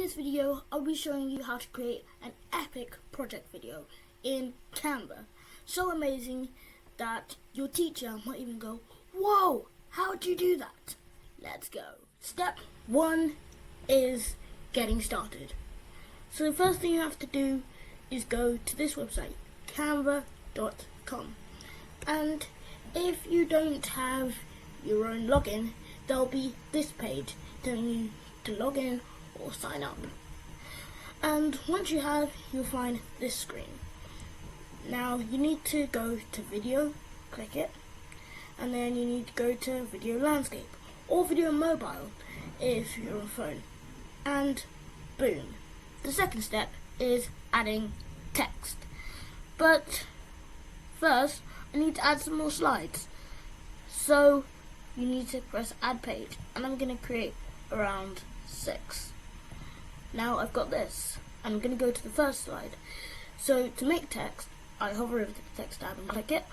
this video, I'll be showing you how to create an epic project video in Canva. So amazing that your teacher might even go, "Whoa, how'd you do that?" Let's go. Step 1 is getting started. So the first thing you have to do is go to this website, canva.com. And if you don't have your own login, there'll be this page telling you to log in or sign up. And once you have, you'll find this screen. Now you need to go to video, click it, and then you need to go to video landscape or video mobile if you're on a phone. And boom. The second step is adding text. But first I need to add some more slides. So you need to press add page, and I'm going to create around 6. Now I've got this. I'm going to go to the first slide. So to make text, I hover over the text tab and click it.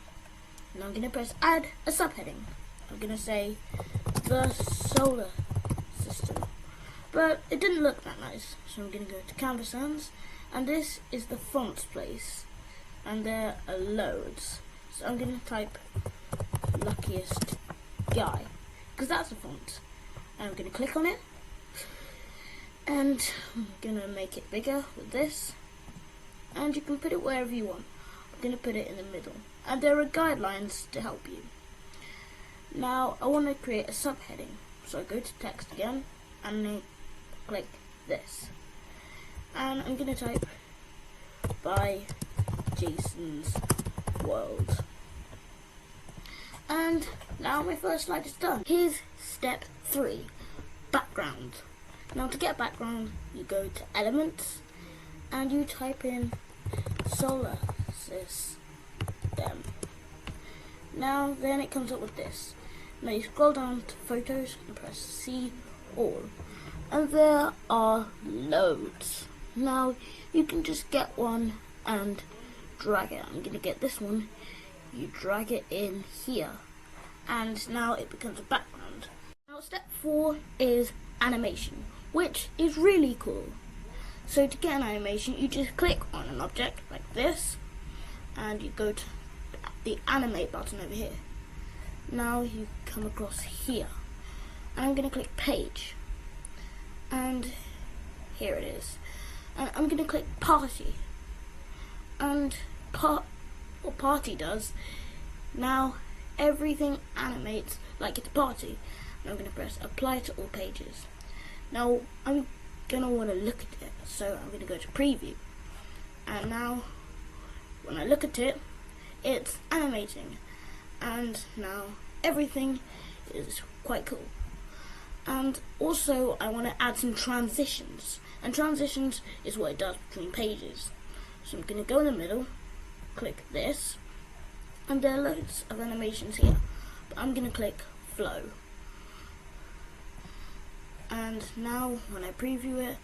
And I'm going to press add a subheading. I'm going to say the solar system. But it didn't look that nice. So I'm going to go to Canva Sans. And this is the fonts place. And there are loads. So I'm going to type luckiest guy, because that's a font. And I'm going to click on it. And I'm going to make it bigger with this. And you can put it wherever you want. I'm going to put it in the middle. And there are guidelines to help you. Now I want to create a subheading. So I go to text again and I click this. And I'm going to type by Jason's World. And now my first slide is done. Here's step 3, background. Now to get background, you go to elements and you type in solar system. Now then it comes up with this. Now you scroll down to photos and press see all. And there are loads. Now you can just get one and drag it. I'm going to get this one. You drag it in here. And now it becomes a background. Now step 4 is animation, which is really cool. So to get an animation, you just click on an object like this, and you go to the animate button over here. Now you come across here, and I'm going to click page, and here it is. And I'm going to click party, and what party does, now everything animates like it's a party. And I'm going to press apply to all pages. Now I'm going to want to look at it, so I'm going to go to preview. And now when I look at it, it's animating. And now everything is quite cool. And also I want to add some transitions. And transitions is what it does between pages. So I'm going to go in the middle, click this, and there are loads of animations here. But I'm going to click flow. And now when I preview it,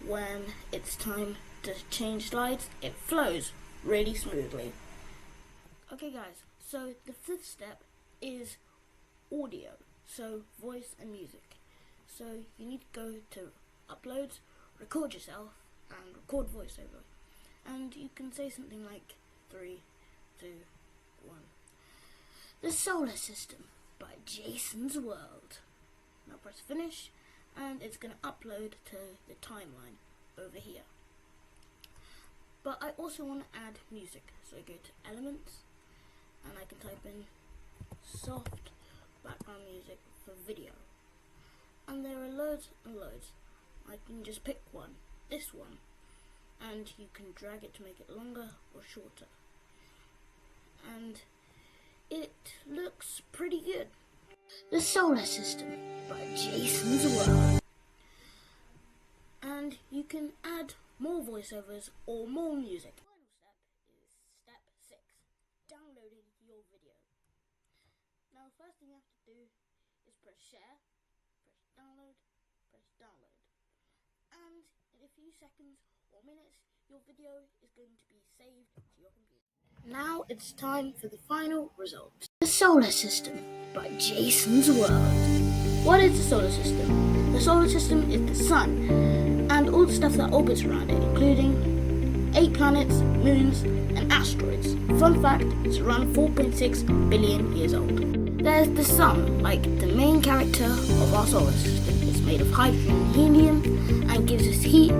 when it's time to change slides, it flows really smoothly. Okay guys, so the 5th step is audio, so voice and music. So you need to go to uploads, record yourself, and record voiceover. And you can say something like 3, 2, 1. The Solar System by Jason's World. Now press finish, and it's going to upload to the timeline over here. But I also want to add music, so I go to elements, and I can type in soft background music for video. And there are loads and loads. I can just pick one, this one, and you can drag it to make it longer or shorter. And it looks pretty good. The Solar System by Jason's World. And you can add more voiceovers or more music. The final step is step 6, downloading your video. Now first thing you have to do is press share, press download, and in a few seconds or minutes your video is going to be saved to your computer. Now it's time for the final results. The Solar System by Jason's World. What is the solar system? The solar system is the sun, and all the stuff that orbits around it, including 8 planets, moons, and asteroids. Fun fact, it's around 4.6 billion years old. There's the sun, like the main character of our solar system. It's made of hydrogen and helium and gives us heat,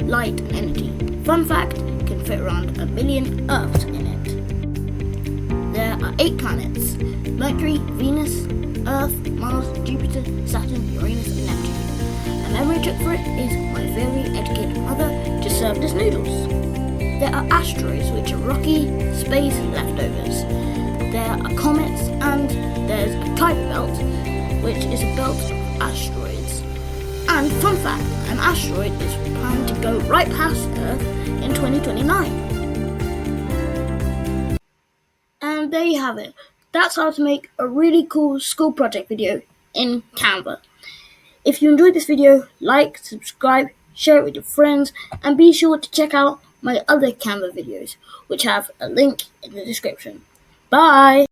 light, and energy. Fun fact, it can fit around 1 million Earths in it. There are 8 planets: Mercury, Venus, Earth, Mars, Jupiter, Saturn, Uranus, and Neptune. The memory trick for it is my very educated mother just served us noodles. There are asteroids, which are rocky space leftovers. There are comets, and there's a Kuiper belt, which is a belt of asteroids. And fun fact, an asteroid is planned to go right past Earth in 2029. And there you have it. That's how to make a really cool school project video in Canva. If you enjoyed this video, like, subscribe, share it with your friends, and be sure to check out my other Canva videos, which have a link in the description. Bye!